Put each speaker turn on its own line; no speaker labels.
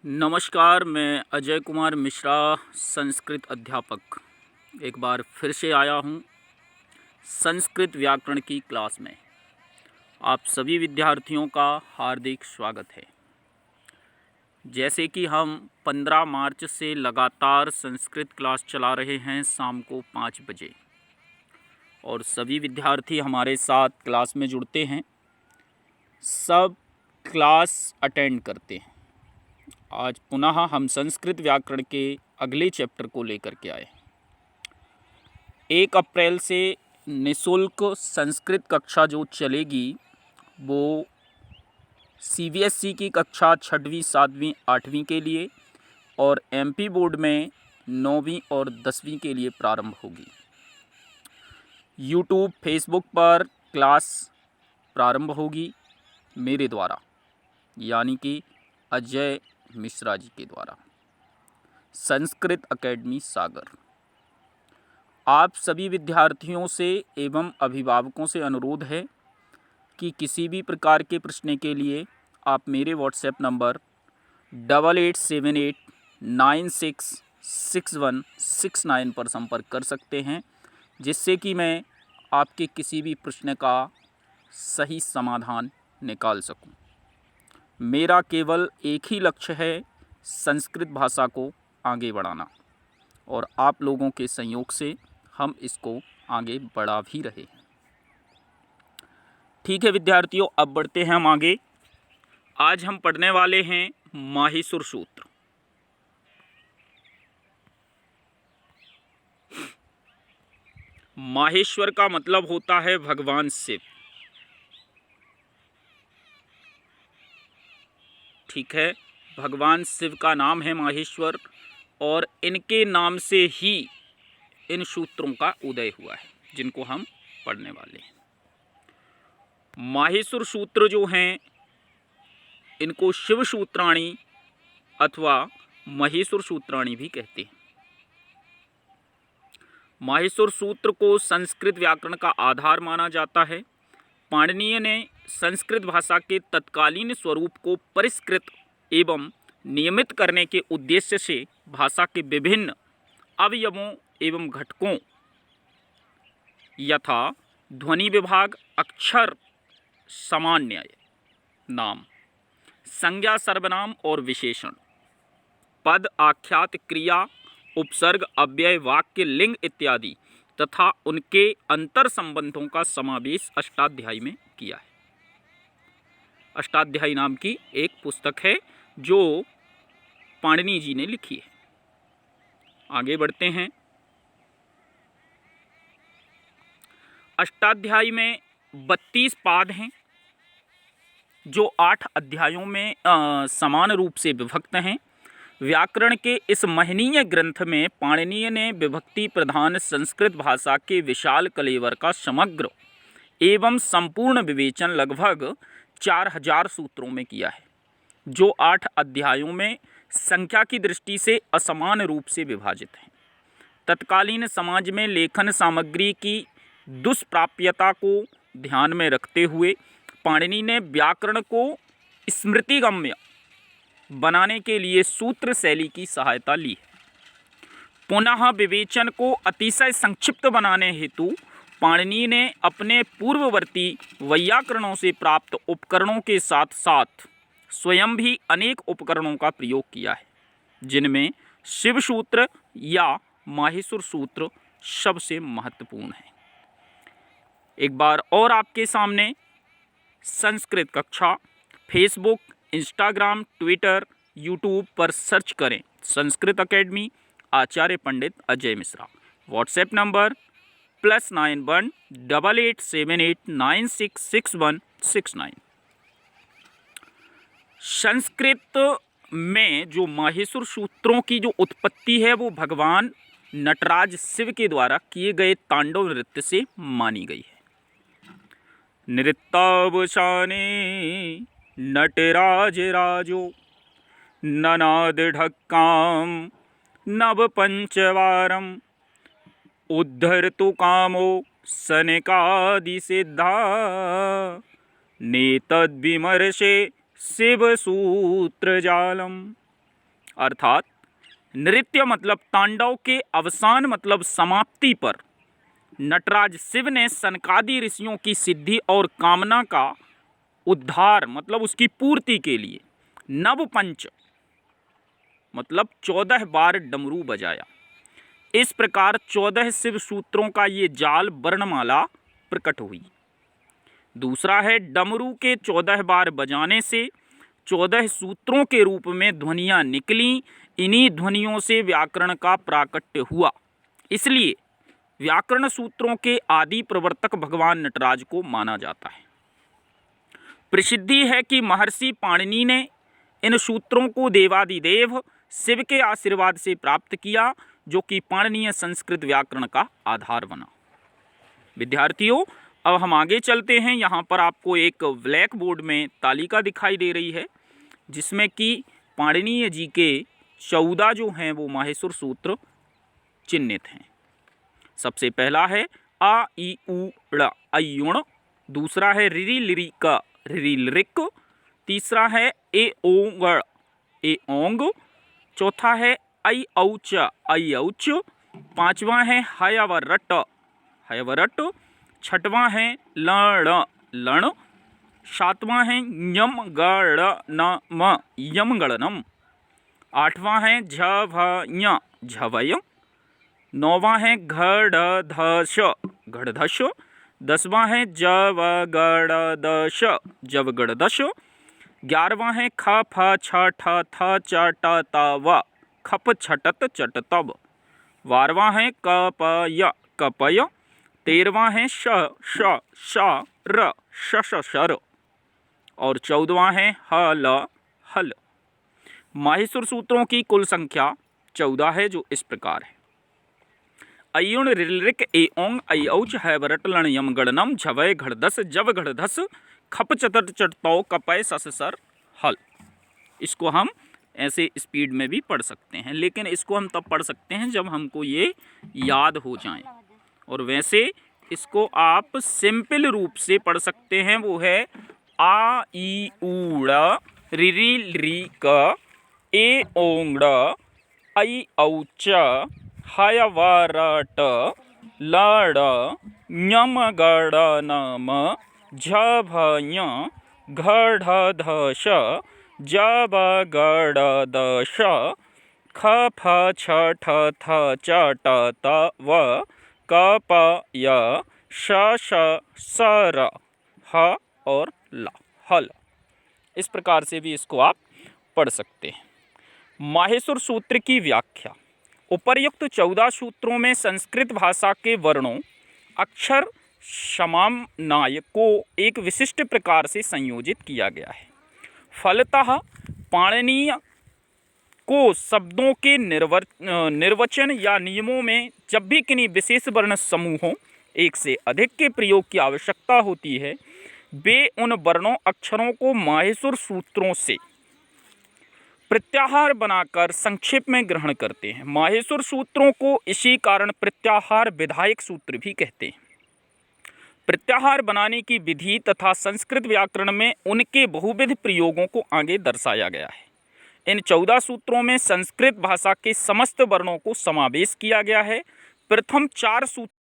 नमस्कार, मैं अजय कुमार मिश्रा, संस्कृत अध्यापक एक बार फिर से आया हूँ संस्कृत व्याकरण की क्लास में। आप सभी विद्यार्थियों का हार्दिक स्वागत है। जैसे कि हम 15 मार्च से लगातार संस्कृत क्लास चला रहे हैं शाम को 5 बजे, और सभी विद्यार्थी हमारे साथ क्लास में जुड़ते हैं, सब क्लास अटेंड करते हैं। आज पुनः हम संस्कृत व्याकरण के अगले चैप्टर को लेकर के आए। 1 अप्रैल से निःशुल्क संस्कृत कक्षा जो चलेगी वो सीबीएसई की कक्षा 6वीं, 7वीं, 8वीं के लिए और एमपी बोर्ड में 9वीं और 10वीं के लिए प्रारंभ होगी। यूट्यूब, फेसबुक पर क्लास प्रारंभ होगी मेरे द्वारा, यानी कि अजय मिश्रा जी के द्वारा, संस्कृत एकेडमी सागर। आप सभी विद्यार्थियों से एवं अभिभावकों से अनुरोध है कि किसी भी प्रकार के प्रश्न के लिए आप मेरे व्हाट्सएप नंबर 8878966169 पर संपर्क कर सकते हैं, जिससे कि मैं आपके किसी भी प्रश्न का सही समाधान निकाल सकूं। मेरा केवल एक ही लक्ष्य है, संस्कृत भाषा को आगे बढ़ाना, और आप लोगों के सहयोग से हम इसको आगे बढ़ा भी रहे हैं। ठीक है विद्यार्थियों, अब बढ़ते हैं हम आगे। आज हम पढ़ने वाले हैं माहेश्वर सूत्र। माहेश्वर का मतलब होता है भगवान शिव। ठीक है, भगवान शिव का नाम है माहेश्वर, और इनके नाम से ही इन सूत्रों का उदय हुआ है जिनको हम पढ़ने वाले हैं। माहेश्वर सूत्र जो हैं इनको शिव सूत्राणी अथवा महेश्वर सूत्राणी भी कहते हैं। माहेश्वर सूत्र को संस्कृत व्याकरण का आधार माना जाता है। पाणिनीय ने संस्कृत भाषा के तत्कालीन स्वरूप को परिष्कृत एवं नियमित करने के उद्देश्य से भाषा के विभिन्न अवयवों एवं घटकों यथा ध्वनि विभाग, अक्षर, सामान्य नाम, संज्ञा, सर्वनाम और विशेषण, पद, आख्यात, क्रिया, उपसर्ग, अव्यय, वाक्य, लिंग इत्यादि तथा उनके अंतर संबंधों का समावेश अष्टाध्यायी में किया है। अष्टाध्यायी नाम की एक पुस्तक है जो पाणिनि जी ने लिखी है। आगे बढ़ते हैं। अष्टाध्यायी में 32 पाद हैं जो 8 अध्यायों में समान रूप से विभक्त हैं। व्याकरण के इस महनीय ग्रंथ में पाणिनीय ने विभक्ति प्रधान संस्कृत भाषा के विशाल कलेवर का समग्र एवं संपूर्ण विवेचन लगभग 4000 सूत्रों में किया है, जो 8 अध्यायों में संख्या की दृष्टि से असमान रूप से विभाजित हैं। तत्कालीन समाज में लेखन सामग्री की दुष्प्राप्यता को ध्यान में रखते हुए पाणिनि ने व्याकरण को स्मृतिगम्य बनाने के लिए सूत्र शैली की सहायता ली है। पुनः विवेचन को अतिशय संक्षिप्त बनाने हेतु पाणिनि ने अपने पूर्ववर्ती वैयाकरणों से प्राप्त उपकरणों के साथ साथ स्वयं भी अनेक उपकरणों का प्रयोग किया है, जिनमें शिव सूत्र या माहेश्वर सूत्र सबसे महत्वपूर्ण है। एक बार और आपके सामने संस्कृत कक्षा फेसबुक, इंस्टाग्राम, ट्विटर, यूट्यूब पर सर्च करें Sanskrit academy Acharya Pandit Ajay Mishra. WhatsApp number +91 8878966169। Sanskrit में जो माहेश्वर सूत्रों की जो उत्पत्ति है वो भगवान नटराज शिव के द्वारा किए गए तांडव नृत्य से मानी गई है। नृत्यावसाने नटराज राजो ननाद ढक्काम नव पंचवारम उद्धरतु कामो सनकादि सिद्धा नेतद्विमर्शे शिव सूत्र जालम। अर्थात नृत्य मतलब तांडव के अवसान मतलब समाप्ति पर नटराज शिव ने सनकादि ऋषियों की सिद्धि और कामना का उद्धार मतलब उसकी पूर्ति के लिए नवपंच मतलब 14 बार डमरू बजाया। इस प्रकार 14 शिव सूत्रों का ये जाल वर्णमाला प्रकट हुई। दूसरा है डमरू के 14 बार बजाने से 14 सूत्रों के रूप में ध्वनियाँ निकली। इन्हीं ध्वनियों से व्याकरण का प्राकट्य हुआ। इसलिए व्याकरण सूत्रों के आदि प्रवर्तक भगवान नटराज को माना जाता है। प्रसिद्धि है कि महर्षि पाणिनि ने इन सूत्रों को देवादिदेव शिव के आशीर्वाद से प्राप्त किया, जो कि पाणिनीय संस्कृत व्याकरण का आधार बना। विद्यार्थियों, अब हम आगे चलते हैं। यहाँ पर आपको एक ब्लैक बोर्ड में तालिका दिखाई दे रही है, जिसमें कि पाणिनीय जी के 14 जो हैं वो माहेश्वर सूत्र चिन्हित हैं। सबसे पहला है आ ई उ ड़ अयुण, दूसरा है रिरी लिरी क रिरी लिरिक, तीसरा है ए ओंग ए ओंग, चौथा है ऐ औच ऐ औच, पांचवा है हयवरट हयवरट, छठवां है लण लण, सातवां है यम गणनम यम गणनम, आठवां है झभय झवय, नौवां है घड़धश घड़धश, दसवां है जवगड़दश जवगड़दश, 11वां है ख फ छ ठ थ च ट त व खप छटत चटतब, 12वां है कपय कपय, 13वां है श श श र शश शर, और 14वां है हल हल। माहेश्वर सूत्रों की कुल संख्या 14 है, जो इस प्रकार है। अयुण रिलरिक ए ओंग ऐ औच हैवरट लण यम गणनम झवय घड़दस जव घड़धस खप चतर चटतौ कपय सस सर हल। इसको हम ऐसे स्पीड में भी पढ़ सकते हैं, लेकिन इसको हम तब पढ़ सकते हैं जब हमको ये याद हो जाए। और वैसे इसको आप सिंपल रूप से पढ़ सकते हैं, वो है आ ई ऊ ड़ रिरी लिरी क ए ओंग ड़ ऐ औच हयवरट लड़ ञम गड़नम झभय घड़धश जबगड़दश खफ छठ थ चट त व कपय शश सर ह और ला हल। इस प्रकार से भी इसको आप पढ़ सकते हैं। माहेश्वर सूत्र की व्याख्या। उपर्युक्त 14 सूत्रों में संस्कृत भाषा के वर्णों अक्षर समन्वय को एक विशिष्ट प्रकार से संयोजित किया गया है। फलतः पाणिनीय को शब्दों के निर्वचन या नियमों में जब भी किन्हीं विशेष वर्ण समूहों एक से अधिक के प्रयोग की आवश्यकता होती है, वे उन वर्णों अक्षरों को माहेश्वर सूत्रों से प्रत्याहार बनाकर संक्षेप में ग्रहण करते हैं। माहेश्वर सूत्रों को इसी कारण प्रत्याहार विधायक सूत्र भी कहते हैं। प्रत्याहार बनाने की विधि तथा संस्कृत व्याकरण में उनके बहुविध प्रयोगों को आगे दर्शाया गया है। इन 14 सूत्रों में संस्कृत भाषा के समस्त वर्णों को समावेश किया गया है। प्रथम 4 सूत्र